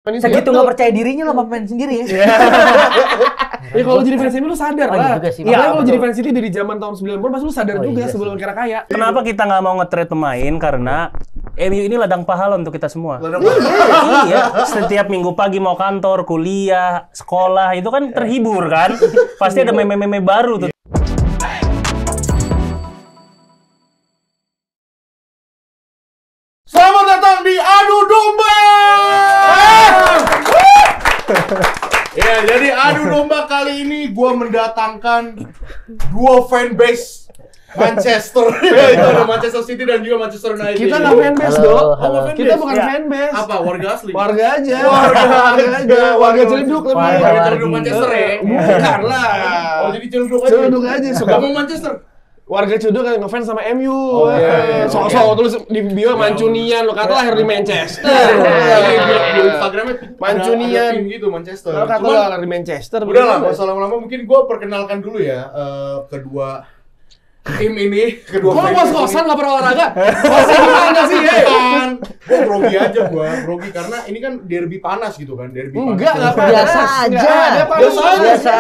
Segitu nggak percaya dirinya lo pemain sendiri ya. Ya kalau jadi fans MU lu sadar lah. Iya, kalau jadi fans City dari zaman tahun 90 pasti lu sadar juga sebelum kira kaya. Kenapa kita nggak mau nge-trade pemain? Karena MU ini ladang pahala untuk kita semua. Iya, setiap minggu pagi mau kantor, kuliah, sekolah itu kan terhibur kan. Pasti ada meme-meme baru tuh. Selamat datang di Adu Domba. Ya, jadi Adu Domba kali ini gue mendatangkan dua fanbase Manchester. Itu ada Manchester City dan juga Manchester United. Kita nggak fanbase dong. Kita bukan fanbase. Apa? Warga asli. Warga aja. Warga Celduk lebih. Warga Celduk Manchester ya. Bukan lah. Oh, jadi Celduk aja. Celduk aja. Suka mau Manchester. Warga Celduk kan ngefans sama MU. Oh, iya. Sok-sok tulis di bio Mancunian, lo kata lahir di Manchester. Di Instagramnya Mancunian gitu Manchester. Lo kata lahir di Manchester. Udah lah, nggak usah lama-lama. Mungkin gue perkenalkan dulu ya kedua tim ini. Kok lo kos-kosan nggak pernah olahraga? Kosan gimana sih? Gue grogi aja grogi karena ini kan derby panas gitu kan, derby panas. Enggak panas. Biasa aja. Biasa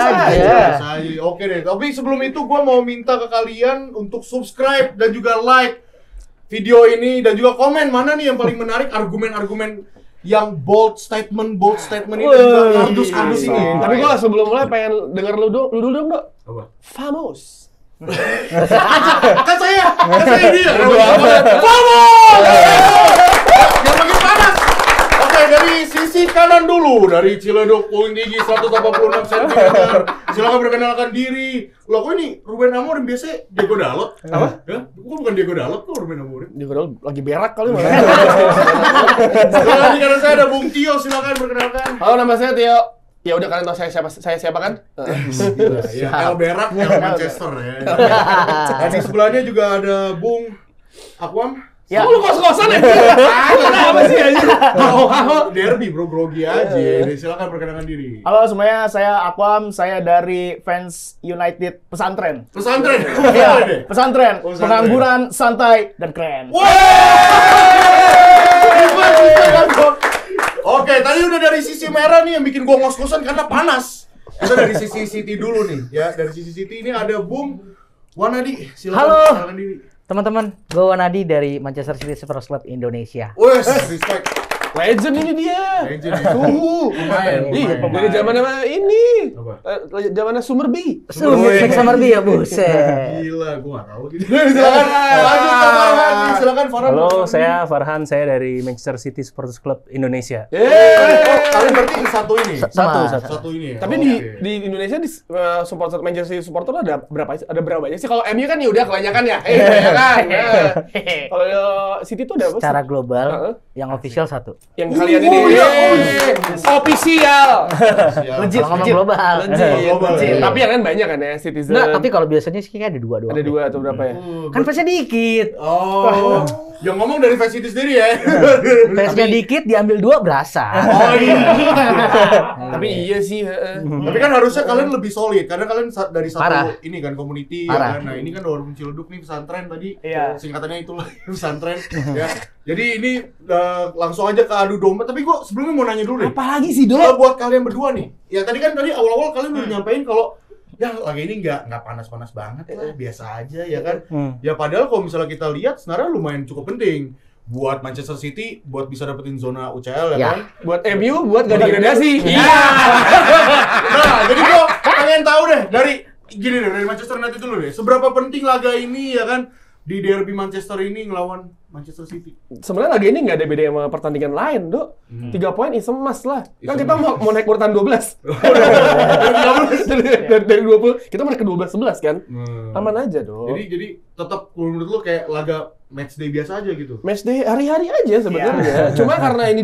aja. Oke deh, tapi sebelum itu gue mau minta ke kalian untuk subscribe dan juga like video ini dan juga komen mana nih yang paling menarik, argumen-argumen yang bold statement ini dan juga kardus-kardus ini. Tapi gue sebelum mulai pengen denger lu dulu dong, Dok. Apa? Famous. Kan saya dia. Vamos! Yang makin panas. Oke, dari sisi kanan dulu, dari Ciledug Poin tinggi 186 cm. Silakan perkenalkan diri. Loh, kok ini Ruben Amorim biasa Diego Dalot? Apa? Ya, kok bukan Diego Dalot kok Ruben Amorim? Diego Dalot lagi berak kali malah. Sekarang di kanan saya ada Bung Tio, silakan perkenalkan. Halo, nama saya Tio. Ya udah kalian tahu saya siapa kan? Ya, El Berak, El Manchester ya. Dan di sebelahnya juga ada Bung Akwam. Ya, lu kos-kosan ya? Kenapa sih aja? Derby bro, grogi aja. Silakan perkenalkan diri. Halo semuanya, saya Akwam, saya dari fans United Pesantren. Pesantren. Iya, pesantren. Pengangguran, santai, dan keren. Oke, tadi udah dari sisi merah nih yang bikin gua ngos-ngosan karena panas. Kita dari sisi City dulu nih, ya. Dari sisi City ini ada Bung Wanadi. Silakan perkenalkan diri. Teman-teman, gue Wanadi dari Manchester City Supporters Club Indonesia. Wes, respect. Legend ini dia. Legend ya. Lumayan. Dari zaman ini. Apa? Zamannya Summerby. Summerby ya, buset. Gila, gua enggak tahu gitu. Silakan lanjut ke Farhan. Silakan Farhan. Halo, saya Farhan, saya dari Manchester City Supporters Club Indonesia. Kalian berarti satu ini. Satu ini ya. Tapi di Indonesia di supporter Manchester City supporter ada berapa banyak sih? Kalau MU kan ya udah kebanyakan ya. Kebanyakan. Kalau City tuh ada apa? Secara global, yang official satu. Yang kalian ini official. Legit, ngomong global. Legit. Tapi yang lain banyak kan ya, Citizen. Nah, tapi kalau biasanya sih kayak ada dua doang. Ada dua atau berapa ya? Kan fansnya dikit. Oh. Yang ngomong dari fans City sendiri ya. Fansnya dikit diambil dua berasa. Oh iya. Tapi iya sih. Tapi kan harusnya kalian lebih solid karena kalian dari satu Parah. ini kan community Parah. ya kan. Nah, ini kan walaupun Ciledug nih pesantren tadi. Iya. Singkatannya itulah pesantren ya. Jadi ini langsung aja ke adu domba, tapi gua sebelumnya mau nanya dulu deh. Apalagi sih, Dok? Buat kalian berdua nih. Ya tadi awal-awal kalian udah nyampein kalau ya lagi ini nggak panas-panas banget ya, biasa aja ya kan. Ya padahal kalau misalnya kita lihat sebenarnya lumayan cukup penting buat Manchester City buat bisa dapetin zona UCL ya kan. Buat MU buat gak degradasi. Iya. Nah, jadi gua pengen tahu deh dari Manchester United dulu deh. Seberapa penting laga ini ya kan di derby Manchester ini ngelawan Manchester City? Sebenarnya lagi ini nggak ada beda sama pertandingan lain, Dok. 3 poin is emas lah. Kan kita mau naik urutan 12. dari 20, kita mau naik ke 12-11 kan? Aman aja, Dok. Jadi tetap menurut lu kayak laga matchday biasa aja gitu? Matchday hari-hari aja sebenarnya. Cuma karena ini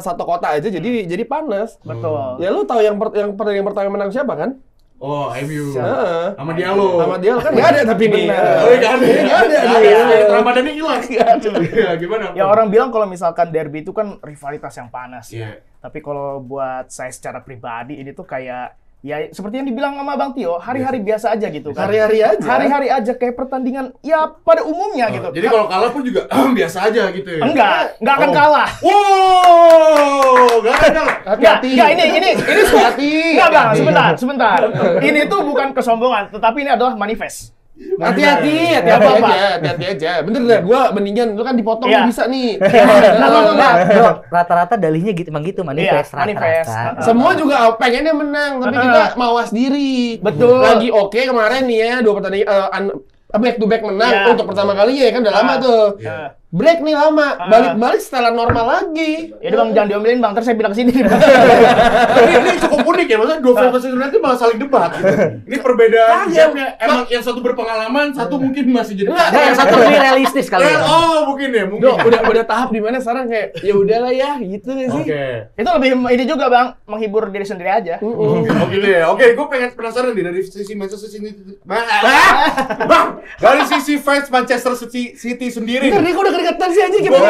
satu kota aja jadi panas. Betul. Ya lu tahu yang pertandingan pertama menang siapa kan? Oh, MU. Sama Diallo. Sama Diallo kan nggak ada tapi nih. Nggak ada. Ramadannya hilang. Ya, gimana? Ya orang bilang kalau misalkan derby itu kan rivalitas yang panas Iya. ya. Tapi kalau buat saya secara pribadi ini tuh kayak Ya seperti yang dibilang sama Bang Tio, hari-hari biasa aja gitu kan. Hari-hari aja. Hari-hari aja kayak pertandingan ya pada umumnya gitu. Jadi kalau kalah pun juga biasa aja gitu ya. Enggak akan kalah. Wow, gak ada. Hati-hati. Enggak, ini Hati-hati. Enggak, Bang, sebentar. Ini tuh bukan kesombongan, tetapi ini adalah manifest. Hati-hati aja. Bener deh, gua mendingan lu kan dipotong Iya. bisa nih. Enggak, bro, rata-rata dalihnya gitu, emang gitu manifest Iya, manifest. rata-rata. Semua juga pengennya menang, tapi kita mawas diri. Betul. Lagi oke kemarin nih ya, 2 pertandingan back to back menang Iya. untuk pertama kalinya ya kan udah lama tuh. Iya. Break nih lama, balik-balik setelah normal lagi. Ya udah Bang, jangan diomelin Bang, terus saya bilang kesini. Ini cukup unik ya, maksudnya dua fans Manchester United malah saling debat gitu. Ini perbedaan jamnya, emang yang satu berpengalaman, satu mungkin masih jadi Enggak, yang satu lebih realistis kali ya. Oh, mungkin ya, mungkin. Udah tahap di mana sekarang kayak ya udahlah ya gitu gak sih? Oke. Itu lebih ini juga Bang, menghibur diri sendiri aja. Oh gitu ya. Oke, gue pengen penasaran nih dari sisi Manchester City. Bang, dari sisi fans Manchester City sendiri. Bentar nih, kok udah keringetan sih anjir gimana?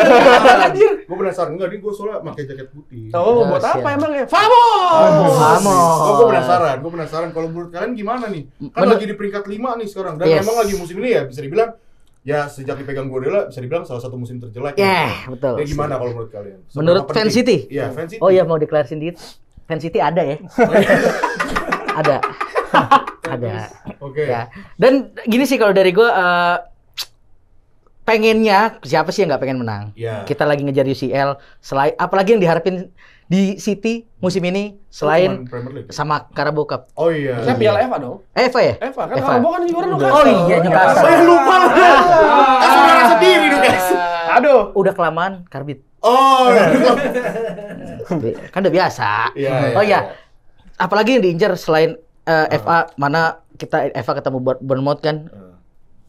Anjir. Gue penasaran, enggak nih gue soalnya pakai jaket putih. Oh, buat siap. apa emang ya? Vamos! Vamos. Oh, gue penasaran kalau menurut kalian gimana nih? Kan lagi di peringkat 5 nih sekarang dan Yes. memang lagi musim ini ya bisa dibilang ya sejak dipegang Guardiola bisa dibilang salah satu musim terjelek. Betul. Ya gimana kalau menurut kalian? Menurut Seberapa Fan penting? City? Iya, Fan City. Oh iya, mau deklarasi dikit. Fan City ada ya? Ada. Ada. Oke. Ya. Dan gini sih kalau dari gue, pengennya siapa sih yang nggak pengen menang? Iya. Kita lagi ngejar UCL, selain apalagi yang diharapin di City musim ini selain Cuman Premier League. sama Carabao Cup. Oh iya. Saya Piala Eva dong. Eva ya? Eva kan Eva. kalau kan juara lu kan. Oh iya, Newcastle. Saya lupa. Kan saudara sendiri dong, guys. Aduh. Udah kelamaan karbit. Oh. Kan udah biasa. Iya, Oh iya, iya. Apalagi yang diincar selain FA, mana kita FA ketemu Bournemouth kan.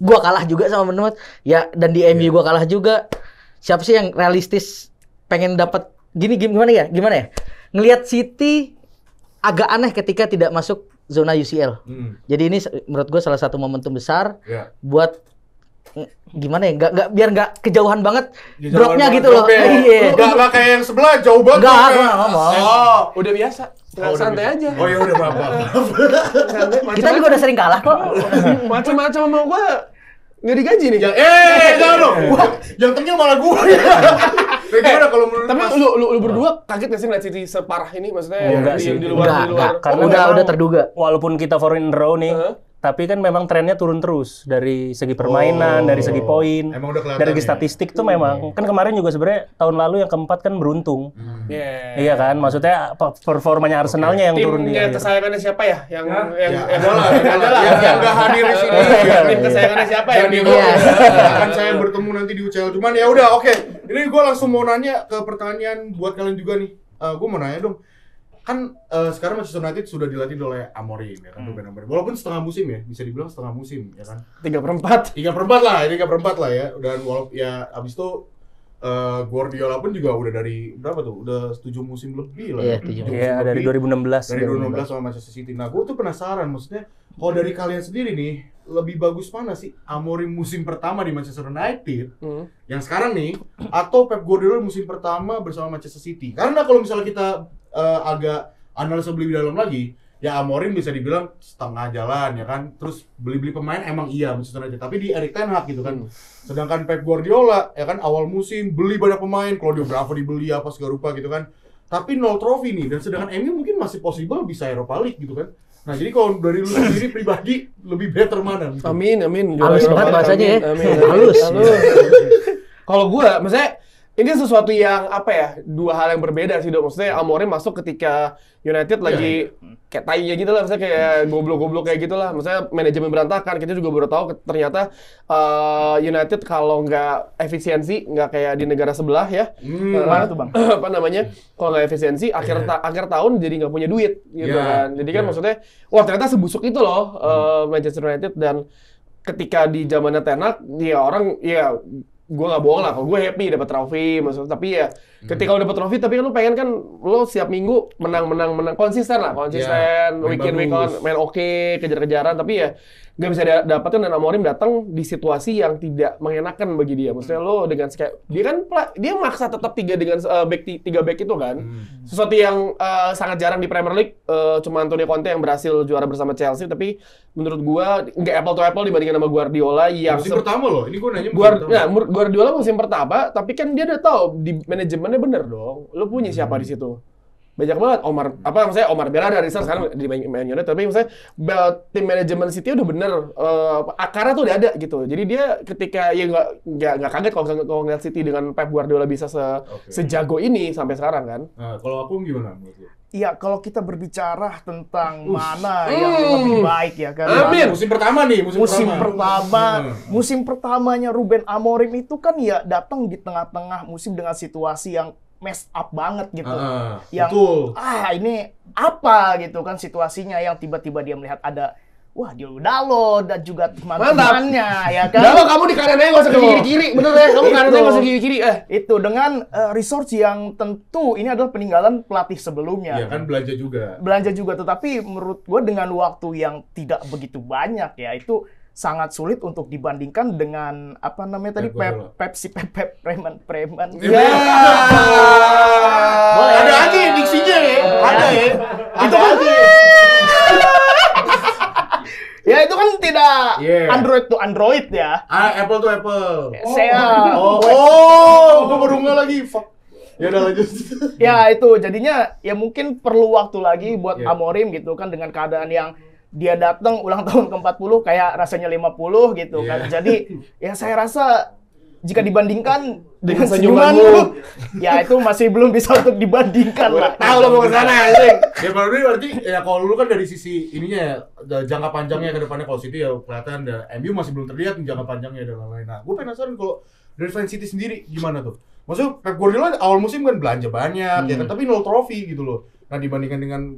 Gua kalah juga sama Bournemouth. Ya, dan di MU gua kalah juga. Siapa sih yang realistis pengen dapat gimana ya? Ngelihat City agak aneh ketika tidak masuk zona UCL. Jadi ini menurut gua salah satu momentum besar Iya. buat gimana ya? Biar nggak kejauhan banget Di dropnya zaman gitu loh. dropnya. Iya. Nggak kayak yang sebelah jauh banget. Nggak, dropnya. gua nggak ngomong. Oh. Udah biasa. Udah Santai bisa. aja. Oh ya udah maaf. Kita juga udah sering kalah kok. Macam-macam sama gua nggak digaji nih. Jangan dong. Yang tengil malah gue. Gimana kalau menurut Tapi Mas? lu berdua kaget nggak sih ngeliat City separah ini? Maksudnya Enggak di sih. luar. Enggak. Karena Udah memang terduga. Walaupun kita 4 in a row nih, tapi kan memang trennya turun terus dari segi permainan, dari segi poin, Emang udah kelihatan dari segi ya? statistik tuh memang. Kan kemarin juga sebenarnya tahun lalu yang keempat kan beruntung. Iya kan, maksudnya performanya Arsenalnya yang turun di Timnya akhir. kesayangannya siapa ya? Yang Adalah yang nggak hadir di sini. Tim kesayangannya siapa Yang yang di di akan saya bertemu nanti di UCL. Cuman ya udah oke. Ini gue langsung mau nanya ke pertanyaan buat kalian juga nih. Gue mau nanya dong. Kan sekarang Manchester United sudah dilatih oleh Amorim ya kan Ruben Amorim. Walaupun setengah musim ya, bisa dibilang setengah musim ya kan. 3/4. 3/4 lah ya. Dan walaupun ya abis itu Guardiola pun juga udah dari berapa tuh? Udah 7 musim lebih lah. Iya, 7 musim Iya, dari lebih. 2016. Dari 2016 sama Manchester City. Nah, gue tuh penasaran, maksudnya kalau dari kalian sendiri nih, lebih bagus mana sih Amorim musim pertama di Manchester United yang sekarang nih, atau Pep Guardiola musim pertama bersama Manchester City? Karena kalau misalnya kita agak analisa lebih dalam lagi, ya Amorim bisa dibilang setengah jalan ya kan, terus beli-beli pemain emang iya Manchester United, tapi di Erik ten Hag gitu kan. Sedangkan Pep Guardiola ya kan awal musim beli banyak pemain, Claudio Bravo dibeli apa segala rupa gitu kan. Tapi 0 trofi nih, dan sedangkan MU mungkin masih possible bisa Europa League gitu kan. Nah, jadi kalau dari lu sendiri pribadi lebih better mana? Amin. Halus Juara banget Eropa, bahasanya ya. amin. Halus. Kalau gua, maksudnya ini sesuatu yang apa ya? Dua hal yang berbeda sih, Dok. Maksudnya Amorim masuk ketika United lagi kayak tai gitu lah, maksudnya kayak goblok-goblok kayak gitu lah. Maksudnya manajemen berantakan. Kita juga baru tahu ternyata United kalau nggak efisiensi, nggak kayak di negara sebelah ya. Mana tuh, Bang? Apa namanya? Kalau nggak efisiensi, akhir tahun jadi nggak punya duit gitu kan. Jadi kan maksudnya, wah ternyata sebusuk itu loh Manchester United. Dan ketika di zamannya Ten Hag, ya orang ya gue nggak bohong lah, kalau gue happy dapat trofi, maksudnya. Tapi ya ketika lo dapat trofi, tapi kan lo pengen kan lo setiap minggu menang, konsisten, weekend main oke, kejar-kejaran. Tapi ya nggak bisa dapetin, dan Amorim datang di situasi yang tidak mengenakan bagi dia. Maksudnya lo dengan dia kan dia maksa tetap 3 dengan tiga back itu kan, sesuatu yang sangat jarang di Premier League. Cuma Antonio Conte yang berhasil juara bersama Chelsea, tapi menurut gua nggak apple to apple dibandingkan sama Guardiola yang musim pertama loh. Ini gua nanya Guardiola musim pertama, tapi kan dia udah tahu di manajemennya bener dong. Lo punya siapa di situ? Banyak banget Omar Bella dari sekarang di Man United, tapi misalnya tim manajemen City udah bener, akarnya tuh udah ada gitu. Jadi dia ketika ya nggak kaget kalau ngeliat City dengan Pep Guardiola bisa sejago ini sampai sekarang kan. Nah, kalau aku gimana menurut lu? Iya, kalau kita berbicara tentang mana yang lebih baik ya kan. Amin. Musim pertama nih, musim pertamanya Ruben Amorim itu kan ya datang di tengah-tengah musim dengan situasi yang messed up banget gitu. Yang betul. Ini apa gitu kan situasinya, yang tiba-tiba dia melihat ada Dalo dan juga teman-temannya ya kan. Dalo, kamu di kanannya nggak usah ke kiri-kiri, bener ya? Kamu kanannya nggak usah kiri-kiri. Itu dengan resource yang tentu ini adalah peninggalan pelatih sebelumnya. Iya kan, belanja juga. Tetapi menurut gue dengan waktu yang tidak begitu banyak ya, itu sangat sulit untuk dibandingkan dengan apa namanya tadi Pep Preman. Ya. Boleh. Ada aja diksinya ya. Ada ya. Itu kan ya itu kan tidak Android to Android ya. Apple to Apple. Saya Gua baru nggak lagi. Fuck. Ya udah lanjut. Ya itu jadinya ya mungkin perlu waktu lagi buat Amorim gitu kan, dengan keadaan yang dia datang ulang tahun ke-40 kayak rasanya 50 gitu kan. Jadi ya saya rasa jika dibandingkan dengan senyumanmu, ya itu masih belum bisa untuk dibandingkan lah. Tahu lo mau ke sana anjing. Ya berarti ya kalau lu kan dari sisi ininya ya, jangka panjangnya ke depannya, kalau City ya kelihatan MU masih belum terlihat jangka panjangnya dan lain-lain. Nah, gue penasaran kalau dari fans City sendiri gimana tuh? Maksudnya Pep Guardiola awal musim kan belanja banyak ya kan, tapi 0 trofi gitu loh. Nah, dibandingkan dengan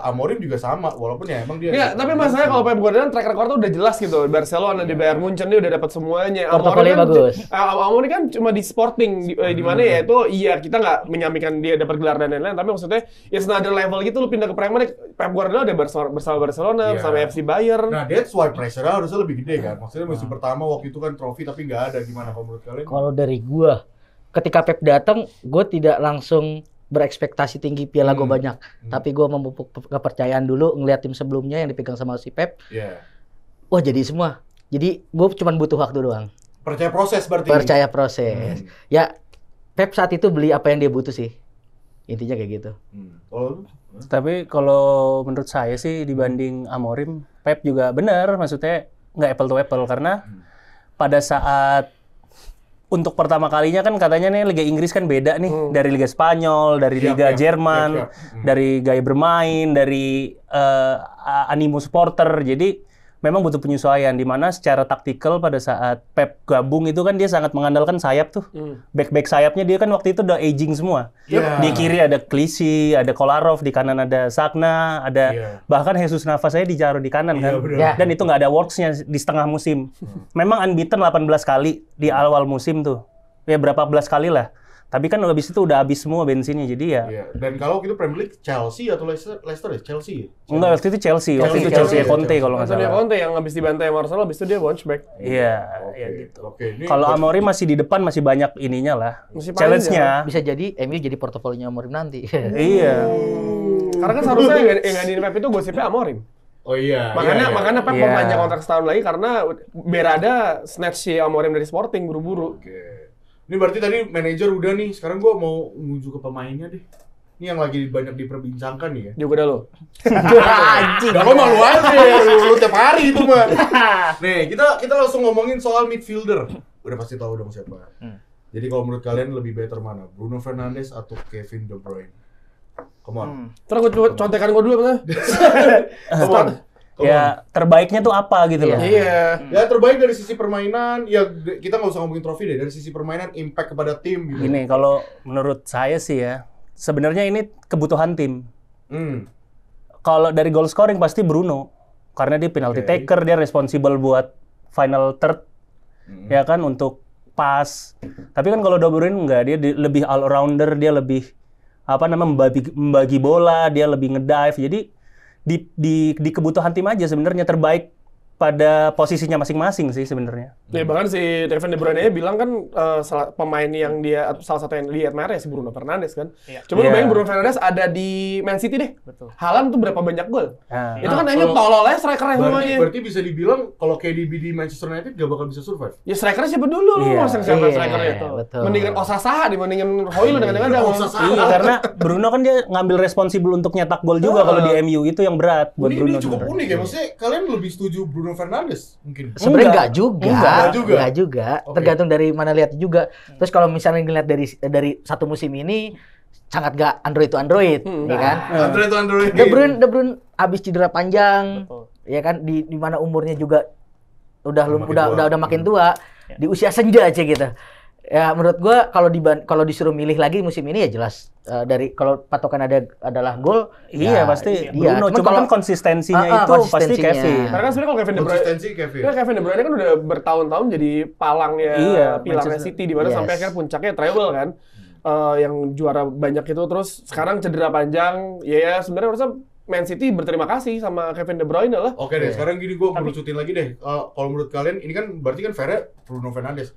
Amorim juga sama, walaupun ya emang dia. Iya, tapi masalahnya kalau Pep Guardiola track record-nya udah jelas gitu. Barcelona, di Bayern Munchen dia udah dapat semuanya. Portofolio bagus. Amorim kan cuma di Sporting di mana ya itu kita nggak menyampaikan dia dapat gelar dan lain-lain, tapi maksudnya it's another level gitu, lu pindah ke Premier League. Pep Guardiola udah bersama Barcelona, bersama FC Bayern. Nah, that's why pressure-nya harusnya lebih gede kan. Maksudnya musim pertama waktu itu kan trofi tapi nggak ada, gimana kalau menurut kalian? Kalau dari gua, ketika Pep datang, gua tidak langsung berekspektasi tinggi piala gue banyak, tapi gue memupuk kepercayaan dulu, ngeliat tim sebelumnya yang dipegang sama si Pep. Wah, jadi semua. Jadi gue cuma butuh waktu doang. Percaya proses berarti. Percaya proses. Ya, Pep saat itu beli apa yang dia butuh sih. Intinya kayak gitu. Tapi kalau menurut saya sih dibanding Amorim, Pep juga benar, maksudnya nggak apple to apple, karena pada saat untuk pertama kalinya kan katanya nih Liga Inggris kan beda nih dari Liga Spanyol, dari Liga Jerman, dari gaya bermain, dari animo supporter. Jadi memang butuh penyesuaian, di mana secara taktikal pada saat Pep gabung itu kan dia sangat mengandalkan sayap tuh. Back-back sayapnya dia kan waktu itu udah aging semua. Di kiri ada Klisi, ada Kolarov, di kanan ada Sagna, ada bahkan Jesus Navas saya ditaruh di kanan kan. Dan itu nggak ada works-nya di setengah musim. Memang unbeaten 18 kali di awal musim tuh. Ya berapa belas kali lah. Tapi kan habis itu udah habis semua bensinnya, jadi ya. Dan kalau gitu Premier League Chelsea atau Leicester ya? Chelsea. Enggak, waktu itu Chelsea. Waktu itu Chelsea Conte kalau nggak salah. Conte yang habis dibantai sama Arsenal, habis itu dia bounce back. Iya, ya gitu. Kalau Amorim masih di depan, masih banyak ininya lah. Challenge-nya. Bisa jadi MU jadi portofolionya Amorim nanti. Iya. Karena kan seharusnya yang ngadiin Pep itu gosipnya Amorim. Oh iya. Makanya Pep memperpanjang kontrak setahun lagi karena berada snatch si Amorim dari Sporting buru-buru. Ini berarti tadi manajer udah nih, sekarang gue mau menuju ke pemainnya deh. Ini yang lagi banyak diperbincangkan nih ya. Juga dah lo. Anjing. Dah lo malu aja, lu tiap hari itu mah. Nih, kita langsung ngomongin soal midfielder. Udah pasti tahu dong siapa. Jadi kalau menurut kalian lebih better mana? Bruno Fernandes atau Kevin De Bruyne? Come on. Terus gue contekan gue dulu apa? Ya terbaiknya tuh apa gitu loh. Iya. Ya terbaik dari sisi permainan, ya kita nggak usah ngomongin trofi deh. Dari sisi permainan, impact kepada tim gitu. Gini, kalau menurut saya sih ya, sebenarnya ini kebutuhan tim. Kalau dari goal scoring pasti Bruno, karena dia penalty taker, dia responsible buat final third, ya kan, untuk pas. Tapi kan kalau De Bruyne enggak, dia lebih all rounder, dia lebih membagi bola, dia lebih ngedive. Jadi di kebutuhan tim aja sebenarnya terbaik pada posisinya masing-masing sih sebenarnya. Ya, bahkan si Kevin De Bruyne bilang kan pemain yang salah satu yang dia admire ya si Bruno Fernandes kan. Coba lu bayangin Bruno Fernandes ada di Man City deh. Betul. Haaland tuh berapa banyak gol? Itu kan hanya kalau- tolol aja strikernya semuanya. Berarti bisa dibilang kalau KDB di Manchester United gak bakal bisa survive. Ya strikernya siapa dulu lu? Iya. Mau siapa Iya, strikernya itu? betul. Mendingan Osasaha dibandingin Hoyle dengan Iya, karena Bruno kan dia ngambil responsibel untuk nyetak gol juga kalau di MU, itu yang berat buat Ini Bruno. cukup sebenarnya. unik ya, maksudnya kalian lebih setuju Bruno Fernandes mungkin? Sebenarnya enggak juga. Enggak juga. Oke. Tergantung dari mana lihat juga. Terus kalau misalnya ngeliat dari satu musim ini sangat gak Android to Android, ya kan? Android. De Bruyne habis cedera panjang, ya kan? Di mana umurnya juga udah makin tua, di usia senja aja gitu. Ya menurut gua kalau disuruh milih lagi musim ini ya jelas dari kalau patokan adalah gol, Iya, ya pasti dia. Bruno. Cuma kan konsistensinya itu pasti konsistensinya. Kevin. Karena kan sebenarnya kalau Kevin De Bruyne Konsistensi Kevin. Kevin De Bruyne kan udah bertahun-tahun jadi palangnya pilarnya Manchester. City di mana sampai akhirnya puncaknya treble kan. Yang juara banyak itu terus sekarang cedera panjang. Ya sebenarnya harusnya Man City berterima kasih sama Kevin De Bruyne lah. Oke deh, sekarang gini gue merucutin lagi deh. Kalau menurut kalian, ini kan berarti kan Ferre Bruno Fernandes.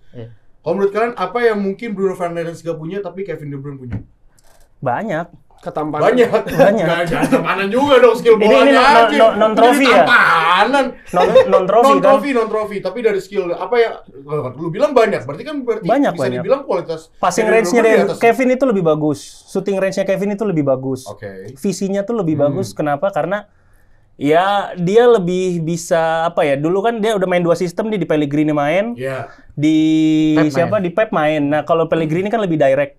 Kalau menurut kalian, apa yang mungkin Bruno Fernandes gak punya tapi Kevin De Bruyne punya? Banyak. Ketampanan. Banyak. Jangan ketampanan juga dong, skill Ini bolanya aja. non-trophy ya? Ketampanan. Non-trophy kan? Non-trophy. Tapi dari skill, apa yang lu bilang banyak. Berarti Banyak. bisa dibilang kualitas Passing Kevin De range-nya Bruyne di deh, atas. Kevin itu lebih bagus. Shooting range-nya Kevin itu lebih bagus. Oke. Visinya tuh lebih bagus. Kenapa? Karena ya dia lebih bisa dulu kan dia udah main 2 sistem, dia di Pellegrini main, Iya. di Pep di Pep main. Nah, kalau Pellegrini kan lebih direct.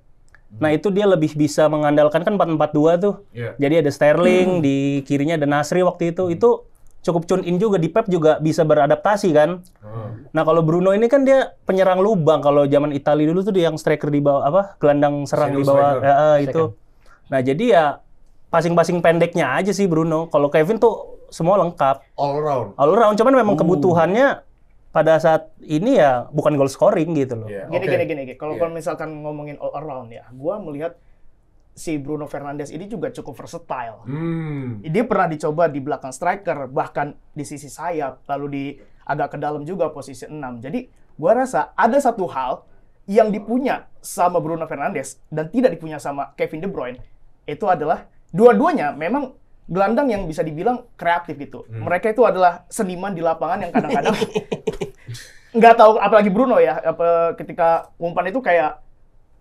Nah, itu dia lebih bisa mengandalkan kan 4-4-2 tuh. Iya. Jadi ada Sterling, di kirinya ada Nasri waktu itu. Itu cukup tune in juga, di Pep juga bisa beradaptasi kan. Nah, kalau Bruno ini kan dia penyerang lubang. Kalau zaman Italia dulu tuh dia yang striker di bawah gelandang serang Shadow di bawah. striker. Itu. Nah, jadi ya passing-passing pendeknya aja sih Bruno. Kalau Kevin tuh semua lengkap. All around. All around, cuman memang kebutuhannya pada saat ini ya bukan goal scoring gitu loh. Iya. Gini. Kalau Iya. misalkan ngomongin all around ya, gua melihat si Bruno Fernandes ini juga cukup versatile. Dia pernah dicoba di belakang striker, bahkan di sisi sayap, lalu di agak ke dalam juga posisi 6. Jadi gua rasa ada satu hal yang dipunya sama Bruno Fernandes dan tidak dipunya sama Kevin De Bruyne, itu adalah dua-duanya memang gelandang yang bisa dibilang kreatif gitu. Mereka itu adalah seniman di lapangan yang kadang-kadang nggak tahu, apalagi Bruno ya, ketika umpan itu kayak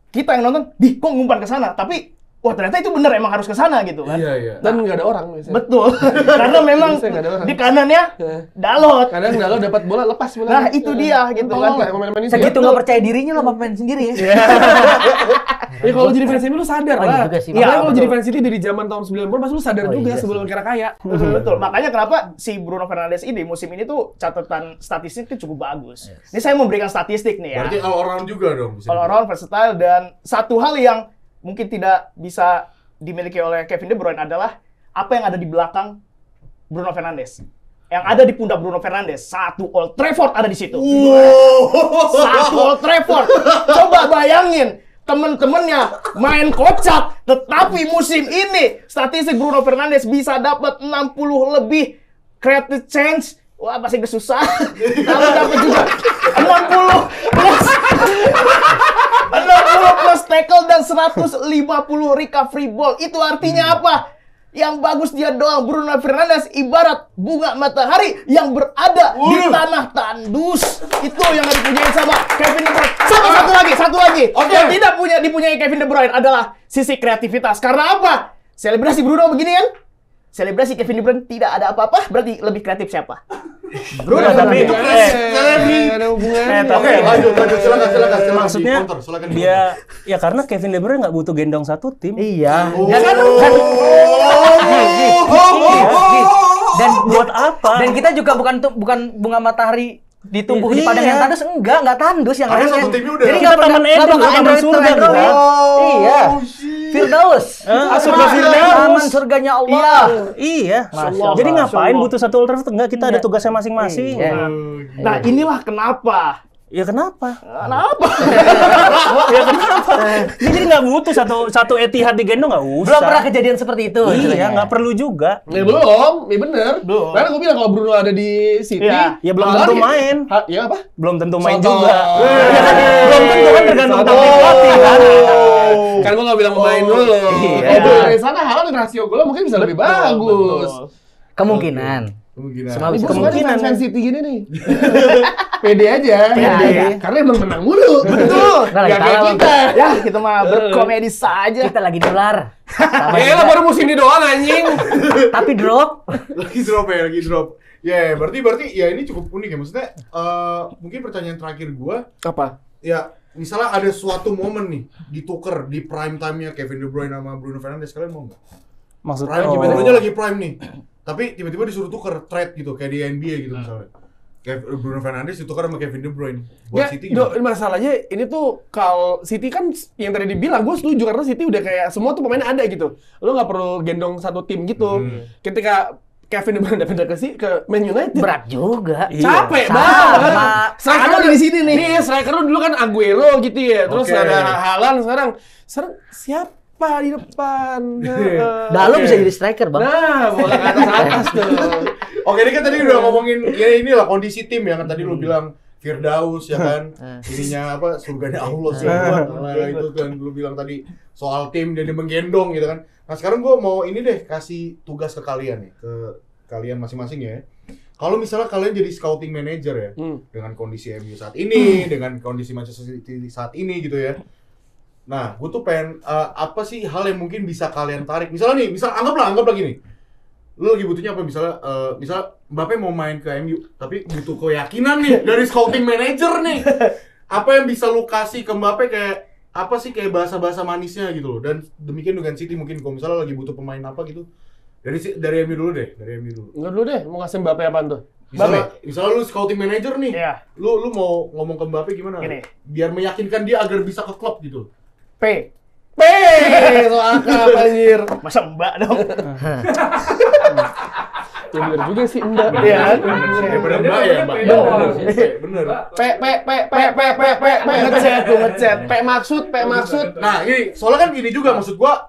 kita yang nonton, kok ngumpan ke sana, tapi wah ternyata itu bener emang harus ke sana gitu kan. Iya. Dan nggak ada orang biasanya. Betul. Karena memang Biasanya nggak ada orang. di kanannya Dalot. Kadang nggak lo dapat bola lepas bola. Nah, itu dia gitu kan. Tolol ya pemain-pemain itu. Segitu nggak percaya dirinya lo sama pemain sendiri ya. Ya kalau jadi fans MU lu sadar Oh, iya lah. juga sih. Iya, kalau Betul. jadi fans City dari zaman tahun 90 pasti lu sadar Oh, juga iya sebelum kira kaya. Betul. Makanya kenapa si Bruno Fernandes ini musim ini tuh catatan statistiknya cukup bagus. Ini saya memberikan statistik nih ya. Berarti all around juga dong. bisa All dibilang. around versatile, dan satu hal yang mungkin tidak bisa dimiliki oleh Kevin De Bruyne adalah apa yang ada di belakang Bruno Fernandes. Yang ada di pundak Bruno Fernandes, satu Old Trafford ada di situ. Satu Old Trafford. Coba bayangin, temen-temennya main kocak, tetapi musim ini statistik Bruno Fernandes bisa dapat 60 lebih creative change. Wah, pasti susah. Tapi dapat juga 60 plus tackle dan 150 recovery ball. Itu artinya apa? Yang bagus dia doang. Bruno Fernandes ibarat bunga matahari yang berada di tanah tandus. Itu yang harus dipunyai sama Kevin De Bruyne. Satu lagi. Yang tidak dipunyai Kevin De Bruyne adalah sisi kreativitas. Karena apa? Selebrasi Bruno begini kan? Selebrasi Kevin De Bruyne tidak ada apa-apa. Berarti lebih kreatif siapa? Bruno tapi ada hubungan. tapi Oke, lanjut. Silakan. maksudnya Di counter, silakan di dia ya karena Kevin De Bruyne nggak butuh gendong satu tim. Iya. counter. Ya kan, dan Buat apa? dan kita juga bukan bunga matahari ditumbuh di padang Iya. yang tandus, enggak tandus yang Karena lainnya. satu timnya udah- Jadi Kita nggak taman pernah- Eden, nggak bakal taman Android surga terandroid. kita. Iya. Firdaus. Surga Firdaus. Taman surganya Allah. Iya. Masya Allah. Jadi ngapain Masya Allah. butuh satu Old Trafford? Enggak, kita ada tugasnya masing-masing. Iya. Nah, inilah kenapa Ya kenapa? Kenapa? Ya kenapa? Dia jadi nggak butuh satu Etihad digendong nggak usah. Belum pernah kejadian seperti itu. Iya, nggak perlu juga. Ya belum, ya bener. Belum. Karena gue bilang kalau Bruno ada di City, Ya belum tentu main. Ya apa? Belum tentu main Soto. juga. Ya kan? Belum tentu kan tergantung taktik pelatih kan. Kan gue nggak bilang pemain dulu. Iya. Kalau dari sana Haaland rasio golnya mungkin bisa lebih bagus. Kemungkinan. Semua bisa. Gue suka nih Kemungkinan. fans City gini nih. Pede aja. Pede. Karena emang menang mulu. Betul. Nah, lagi Gak kayak kalah, Bang. kita. Ya, kita mah berkomedi saja. Kita lagi dolar. Sama Ya juga. lah baru musim ini doang anjing. Tapi drop. lagi drop. Ya, berarti ya ini cukup unik ya. Maksudnya mungkin pertanyaan terakhir gua, Apa? ya misalnya ada suatu momen nih ditukar di prime time-nya Kevin De Bruyne sama Bruno Fernandes, kalian mau nggak? Maksudnya Prime gimana lagi prime nih. Tapi tiba-tiba disuruh tuker trade gitu kayak di NBA gitu misalnya. Kayak Bruno Fernandes ditukar sama Kevin De Bruyne. Buat Ya, City gimana? masalahnya ini tuh kalau City kan yang tadi dibilang, gue setuju karena City udah kayak semua tuh pemain ada gitu. Lo nggak perlu gendong satu tim gitu. Ketika Kevin De Bruyne pindah ke Man United, Berat juga. capek Sama. banget. Ada di sini nih. Nih, striker lu dulu kan Aguero gitu ya. Terus Oke. ada Haaland sekarang siapa di depan? Dalam bisa jadi striker, Bang. Nah, bola ke atas tuh. Oke, ini kan tadi udah ngomongin ya inilah kondisi tim ya kan tadi lu bilang Firdaus ya kan. Ininya apa surganya Allah sih. Itu kan lu bilang tadi soal tim jadi menggendong gitu kan. Nah, sekarang gua mau ini deh kasih tugas ke kalian nih, ke kalian masing-masing ya. Kalau misalnya kalian jadi scouting manager ya, dengan kondisi MU saat ini, dengan kondisi Manchester City saat ini gitu ya. Nah, gue tuh pengen apa sih hal yang mungkin bisa kalian tarik? Misalnya nih, anggaplah gini. Lu lagi butuhnya apa misalnya Mbappe mau main ke MU, tapi butuh keyakinan nih dari scouting manager nih. Apa yang bisa lu kasih ke Mbappe kayak apa sih kayak bahasa-bahasa manisnya gitu loh. Dan demikian dengan City mungkin kalau misalnya lagi butuh pemain apa gitu. Dari MU dulu deh, Enggak dulu deh, mau ngasih Mbappe apaan tuh? Misalnya lu scouting manager nih. Iya. Lu mau ngomong ke Mbappe gimana? Gini. Biar meyakinkan dia agar bisa ke klub gitu. P. Soal apa anjir? Masa Mbak dong? Ya bener juga sih, Mbak. Iya. Daripada Mbak ya, Mbak. Bener. Ngechat. P maksud. Nah, ini soalnya kan gini juga maksud gua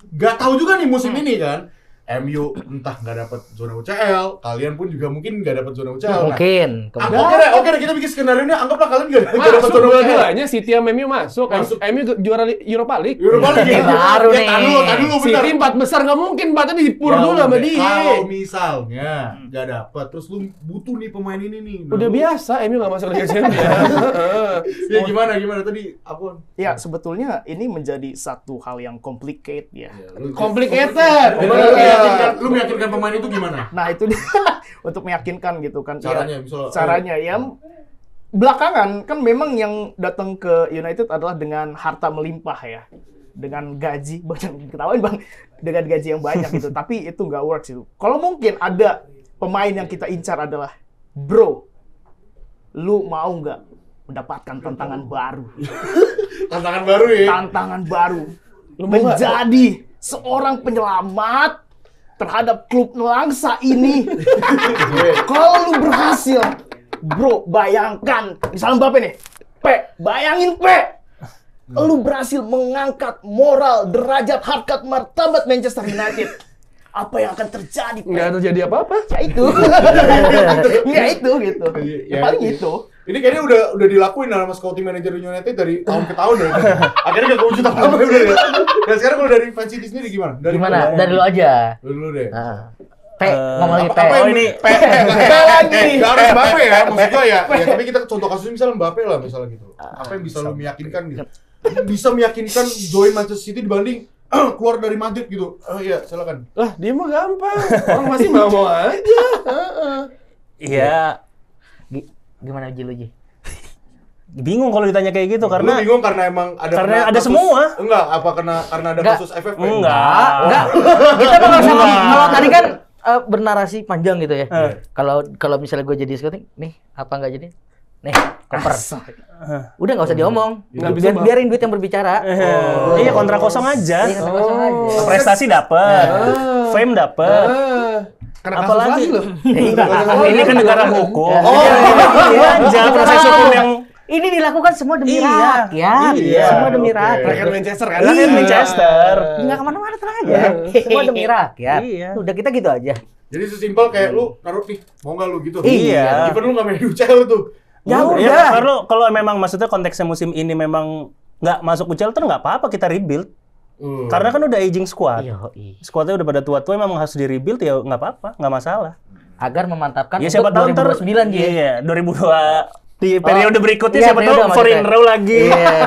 gak tahu juga nih musim ini kan. MU entah nggak dapat zona UCL, kalian pun juga mungkin nggak dapat zona UCL. Mungkin. Oke deh, kita bikin skenario ini anggaplah kalian nggak dapat Masuk zona UCL. dua-duanya City sama MU masuk. MU juara Europa League. Europa League. Baru nih. Tadi lu bentar. City 4 besar nggak mungkin, 4-nya dipur Ya dulu sama udah, dia. Kalau misalnya nggak dapat, terus lu butuh nih pemain ini nih. Nah, Udah lu- biasa, MU nggak masuk Liga Champions. Ya gimana tadi Apun? Ya, sebetulnya ini menjadi satu hal yang complicated ya. Complicated. Lu meyakinkan pemain itu gimana? Nah, itu dia untuk meyakinkan gitu kan. Caranya, Ya, misalnya- caranya ya belakangan kan memang yang datang ke United adalah dengan harta melimpah ya. Dengan gaji, banyak ketahuan Bang, dengan gaji yang banyak gitu. Tapi itu nggak works itu. Kalau mungkin ada pemain yang kita incar adalah, bro, lu mau nggak mendapatkan tantangan baru? Tantangan baru ya. Tantangan baru. Lu mau nggak? Menjadi seorang penyelamat terhadap klub Nelangsa ini. Kalau lu berhasil, bro, bayangkan, misalnya Mbappe nih, bayangin lu berhasil mengangkat moral, derajat, harkat, martabat Manchester United. Apa yang akan terjadi, Nggak terjadi apa-apa. Ya itu. Ya itu gitu. Ya paling itu. Ini kayaknya udah dilakuin sama scouting manager United dari tahun ke tahun ya. Akhirnya gak kewujud apa-apa udah ya. Dan sekarang kalau dari fans City sendiri gimana? Gimana? Dari lu aja. Lu dulu deh. Nah. Ngomong lagi Apa yang ini lagi? Gak harus Mbappe ya, maksud gua ya. Ya tapi kita contoh kasusnya misalnya Mbappe lah misalnya gitu. Apa yang bisa lu meyakinkan gitu? Bisa meyakinkan join Manchester City dibanding keluar dari Madrid gitu. Iya, silakan. Lah, dia mah gampang. Orang masih mau aja. Iya, Gimana Ji lu Ji? bingung kalau ditanya kayak gitu Lu karena bingung karena emang ada karena ada kasus- semua. Enggak, apa karena ada Enggak. kasus FFP? enggak. Kita bakal sama. Kalau tadi kan bernarasi panjang gitu ya. Kalau misalnya gue jadi scouting, nih apa nggak jadi? Nih, koper. Udah nggak usah diomong. Nggak bisa, Bang. Biarin duit yang berbicara. Iya, kontrak kosong aja. Iya, kata kosong aja. Prestasi dapet, fame dapet. Karena kasus Apalagi lagi loh. ini kan negara hukum. Iya aja proses hukum yang Ini dilakukan semua demi Iya. rakyat. Iya. Semua demi Oke. rakyat. Rakyat Manchester kan? Rakyat Manchester. Nggak kemana-mana tenang aja. Semua demi rakyat. Iya. Udah kita gitu aja. Jadi sesimpel kayak lu naruh nih, mau nggak lu gitu? Iya. Even lu nggak main UCL tuh. Ya Oh, udah. kalau memang maksudnya konteksnya musim ini memang nggak masuk UCL tuh nggak apa-apa kita rebuild. Karena kan udah aging squad. Squadnya udah pada tua-tua memang harus di rebuild ya nggak apa-apa, nggak masalah. Agar memantapkan Ya untuk siapa tahu ntar 2029 Ji. Iya, 2002 di periode berikutnya iya, siapa periode tahu foreign maksudnya. row lagi. Iya.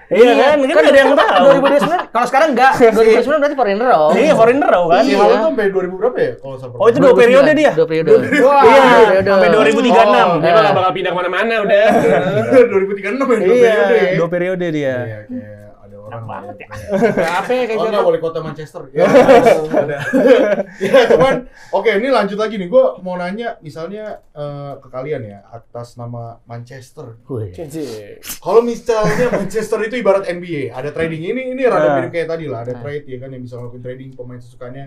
Iya kan? Kan ada yang tahu. 2029. Kalau sekarang enggak. 2029 berarti foreign row. Iya, foreign row kan. Si Haaland tuh sampai 2000 berapa ya? Kalau saya Oh, itu 2 periode dia. 2 periode. Wah, Iya, periode. sampai 2036. Dia mah nggak bakal pindah kemana-mana udah. 2036 ya? Iya, 2 periode dia. Iya, kayak ada orang banget ya. Apa ya kayak Oh gitu? enggak, wali kota Manchester. Ya, ada. Ya, cuman oke, ini lanjut lagi nih. Gue mau nanya misalnya ke kalian ya, atas nama Manchester. Kalau misalnya Manchester itu ibarat NBA, ada trading ini rada mirip kayak tadi lah, ada trade ya kan yang bisa ngelakuin trading pemain kesukaannya.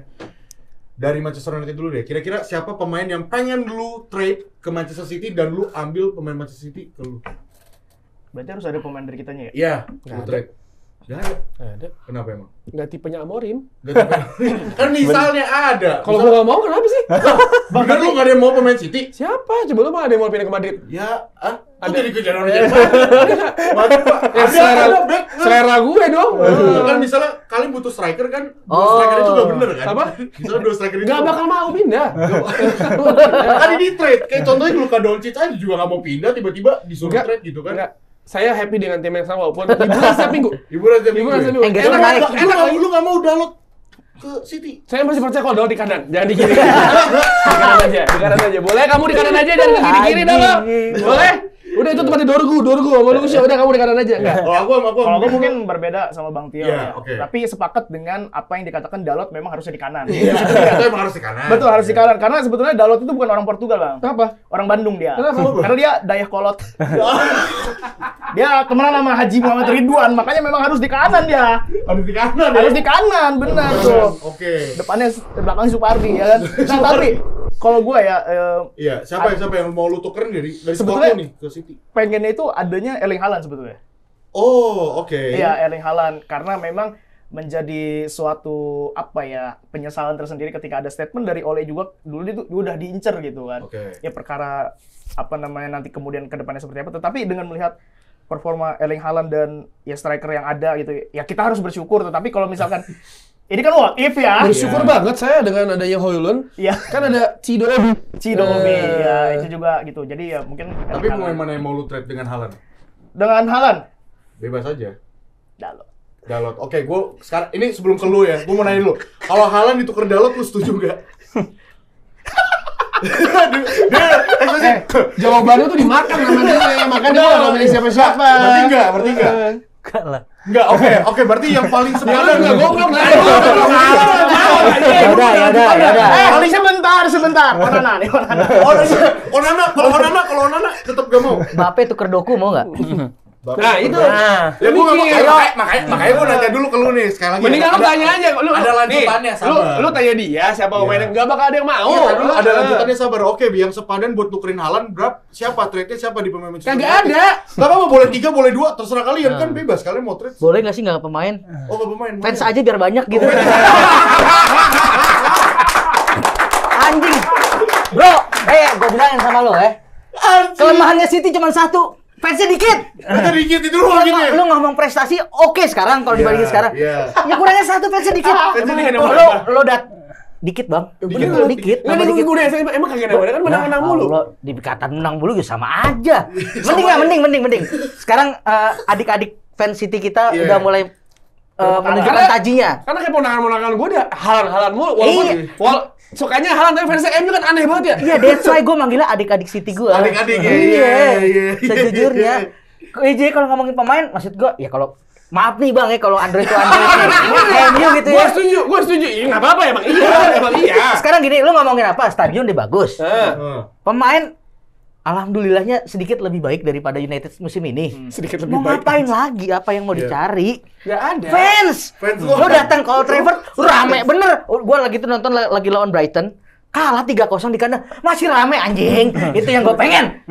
Dari Manchester United dulu deh. Kira-kira siapa pemain yang pengen lu trade ke Manchester City dan lu ambil pemain Manchester City ke lu? Berarti harus ada pemain dari kitanya ya? Iya, Nggak lu ada. trade. Nggak ada. Ada. Kenapa emang? Nggak tipenya Amorim. Nggak tahu. Kan misalnya ada. Kalau gua nggak mau kenapa sih? Bener lu nggak ada yang mau pemain City? Siapa? Coba lu mah ada yang mau pindah ke Madrid? Ya, Ada. jadi kejar orang jadi Madrid, Pak. Ya, selera gue dong. Kan misalnya kalian butuh striker kan? Dua Oh. striker itu nggak bener kan? Apa? Misalnya dua striker itu Nggak bakal mau pindah. kan ini trade. Kayak contohnya Luka Doncic aja juga nggak mau pindah, tiba-tiba disuruh Nggak. trade gitu kan? Enggak. Saya happy dengan tim yang sama walaupun liburan setiap minggu. Hiburan tiap Liburan minggu. setiap minggu. Engagement naik. Enak lagi. Lu nggak mau Dalot ke City? Saya masih percaya kalau Dalot di kanan, jangan di kiri. Di kanan aja, di kanan aja. Boleh kamu di kanan aja, jangan ke kiri-kiri Dalot. Boleh? Udah itu tempatnya Dorgu sama Lucia, udah kamu di kanan aja. Enggak. Kalau aku Kalau gue mungkin berbeda sama Bang Tio Iya, ya. oke. Tapi sepakat dengan apa yang dikatakan Dalot memang harusnya di kanan. Itu emang harus di kanan. Betul, harus di kanan. Karena sebetulnya Dalot itu bukan orang Portugal, Bang. Apa? Orang Bandung dia. Kenapa? Karena dia Dayakolot. Dia temenan sama Haji Muhammad Ridwan, makanya memang harus di kanan dia. Harus di kanan ya? Harus di kanan, benar tuh. Oke. Depannya belakangnya Supardi ya kan. Nah, tapi kalau gue ya Iya, siapa yang mau lu tukerin dari squad Sebetulnya- lu nih ke City? pengennya itu adanya Erling Haaland sebetulnya. Oh, oke. Iya, Erling Haaland karena memang menjadi suatu apa ya penyesalan tersendiri ketika ada statement dari Ole juga dulu itu udah diincer gitu kan. Oke. Ya perkara apa namanya nanti kemudian ke depannya seperti apa. Tetapi dengan melihat performa Erling Haaland dan ya striker yang ada gitu, ya kita harus bersyukur. Tetapi kalau misalkan ini kan what if ya. Bersyukur banget saya dengan adanya Højlund. Iya. Kan ada Cido Obi. Cidobe ya itu juga gitu. Jadi ya mungkin Tapi Erling pemain Haaland. mana yang mau lu trade dengan Haaland? Dengan Haaland Bebas aja. Dalot. Oke, gue sekarang ini sebelum ke lu ya, gue mau nanya lu. Kalau Haaland ditukar Dalot, lu setuju nggak? Jawabannya tuh dimakan sama dia, makanya dia nggak milih siapa-siapa. Berarti enggak, berarti enggak. Enggak lah. Enggak, oke, berarti yang paling sepadan. Enggak, goblok lah. Ya udah. Sebentar. Onana nih, Onana. Kalau Onana tetap gak mau. Mbappe tuker Doku mau nggak? Nah, itu. Nah, Ya gue gak mau. Mikir. Makanya gue nanya dulu ke lu nih sekali lagi. Mendingan lu tanya aja, lu ada lanjutannya, nih, sabar. Lu tanya dia siapa pemainnya, enggak bakal ada yang mau. Iya, dulu ada lanjutannya, sabar. Oke, yang sepadan buat nukerin Haaland berapa? Siapa trade-nya? Siapa di pemain Manchester Kagak United? ada. Gak apa-apa, boleh 3, boleh 2, terserah kalian kan bebas. Kalian mau trade? Boleh nggak sih nggak pemain? Oh, gak pemain. Fans aja biar banyak gitu. Anjing. Bro, gue bilangin sama lo kelemahannya City cuma satu. Fansnya dikit. Ada dikit itu doang gitu ya. Lu ngomong prestasi oke sekarang kalau dibandingin sekarang. Iya. Ya kurangnya satu fansnya dikit. Fansnya dikit, Emang emang. lo dikit bang. Dikit. Enggak ada gue deh, emang kagak ada kan menang-menang mulu. Lo dikata menang mulu ya sama aja. Mending. Sekarang adik-adik fans City kita Iya. udah mulai menunjukkan tajinya. Karena kayak ponakan-ponakan gue udah halan mulu, Iya. walaupun sukanya Haaland tapi fansnya MU kan aneh banget ya. Iya, that's why gue manggilnya adik-adik City gue. Adik-adik ya, Iya. iya. Sejujurnya. Jadi kalau ngomongin pemain, maksud gue, ya kalau maaf nih bang ya kalau Android itu Android MU gitu ya. Gue setuju. Iya nggak apa-apa emang iya. Sekarang gini, lu ngomongin apa? Stadion dia bagus. Pemain, alhamdulillahnya sedikit lebih baik daripada United musim ini. Sedikit lebih Mau baik. ngapain lagi? Apa yang mau dicari? Nggak ada. Fans lu. lu datang ke Old Trafford, rame bener. Gua lagi tuh nonton lagi lawan Brighton, kalah 3-0 di kandang, masih rame anjing. Itu yang gue pengen.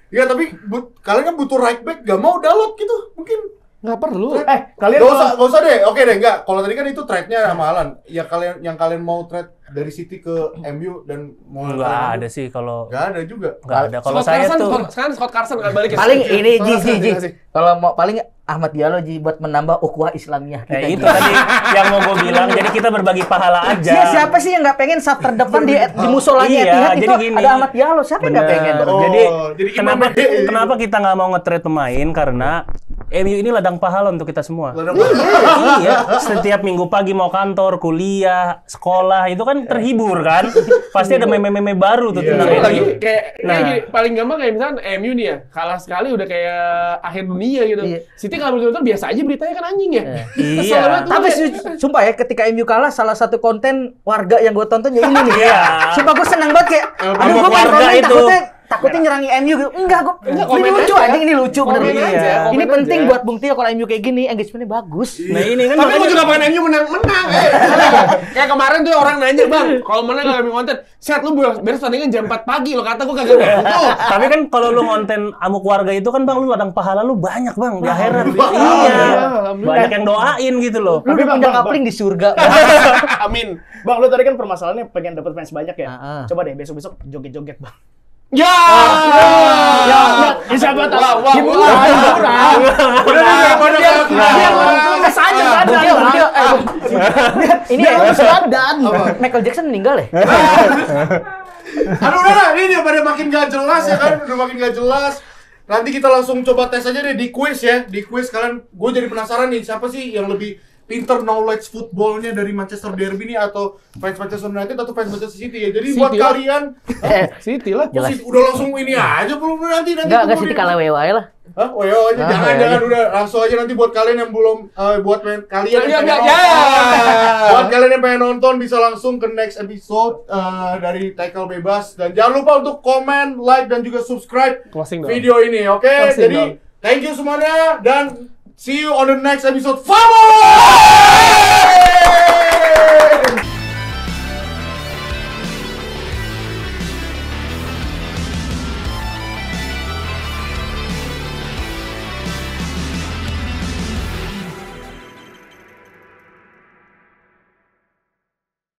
Ya tapi kalian kan butuh right back, gak mau Dalot gitu, mungkin. Nggak perlu. Kalian Gak usah deh. Oke deh, enggak. Kalau tadi kan itu trade-nya sama Haaland. Ya kalian mau trade dari City ke MU dan mau Nggak ada sih kalau Enggak ada juga. nggak ada. Kalau saya tuh Sekarang Scott Carson balik ke Paling ini Ji. Ji. Kalau mau paling Ahmad Diallo Ji buat menambah ukhuwah Islamiyah kita. itu Ji. tadi yang mau gue bilang. Jadi kita berbagi pahala aja. Siapa sih yang nggak pengen saf terdepan di musolanya Iya, Etihad jadi itu gini. ada Ahmad Diallo. Siapa yang nggak pengen? Bener. Oh, Jadi Imam Mahdi. kenapa kita nggak mau nge-trade pemain karena MU ini ladang pahala untuk kita semua. Iya, setiap minggu pagi mau kantor, kuliah, sekolah itu kan terhibur kan. Pasti ada meme-meme baru tuh tentang MU. Lagi kayak Nah. gini, paling gampang kayak misalnya MU nih ya, kalah sekali udah kayak akhir dunia gitu. Iya. City kalau nonton biasa aja beritanya kan anjing ya. Iya. Kesel banget tuh. Tapi sumpah ya ketika MU kalah salah satu konten warga yang gue tonton ya ini nih. Iya. Sumpah gue seneng banget kayak aduh gue pengen warga komen itu. takutnya nyerangi MU gitu. Enggak, ini komen lucu aja. anjing, ini lucu Komen bener. aja, Iya. komen Ini aja. penting buat bukti kalau MU kayak gini engagementnya bagus. Nah ini kan Tapi gue makanya- juga pengen MU menang. Kayak kemarin tuh orang nanya, "Bang, kalau menang kalau MU konten, set lu beres pertandingan jam 4 pagi." Lo kata gue kagak butuh. Tapi kan kalau lu ngonten amuk warga itu kan Bang, lu ladang pahala lu banyak Bang di akhirat. Iya. Alhamdulillah. Banyak yang doain gitu loh. Lu udah Bang, punya Bang, kapling di surga. Amin. Bang, lu tadi kan permasalahannya pengen dapat fans banyak ya. Heeh. Coba deh besok-besok joget-joget, Bang. Ya. Siapa tahu? Wah. Biar saja badan. Ini Biar ya, badan. Michael Jackson meninggal ya? Aduh udah lah, ini pada makin gak jelas ya kan, udah makin gak jelas. Nanti kita langsung coba tes aja deh di quiz ya. Di quiz kalian, gue jadi penasaran nih siapa sih yang lebih pinter knowledge footballnya dari Manchester Derby nih, atau fans Manchester United atau fans Manchester City ya. Jadi buat City lah. kalian, City lah. Jelas. udah langsung ini aja belum nanti Enggak tunggu Siti deh. kalah WWA lah. Hah? Oh ya, jangan udah langsung aja nanti buat kalian yang belum kalian yang pengen nonton, buat kalian yang pengen nonton bisa langsung ke next episode dari Tackle Bebas, dan jangan lupa untuk komen, like dan juga subscribe Closing dong. video ini, oke? Closing Jadi dong. thank you semuanya dan see you on the next episode. Vamos!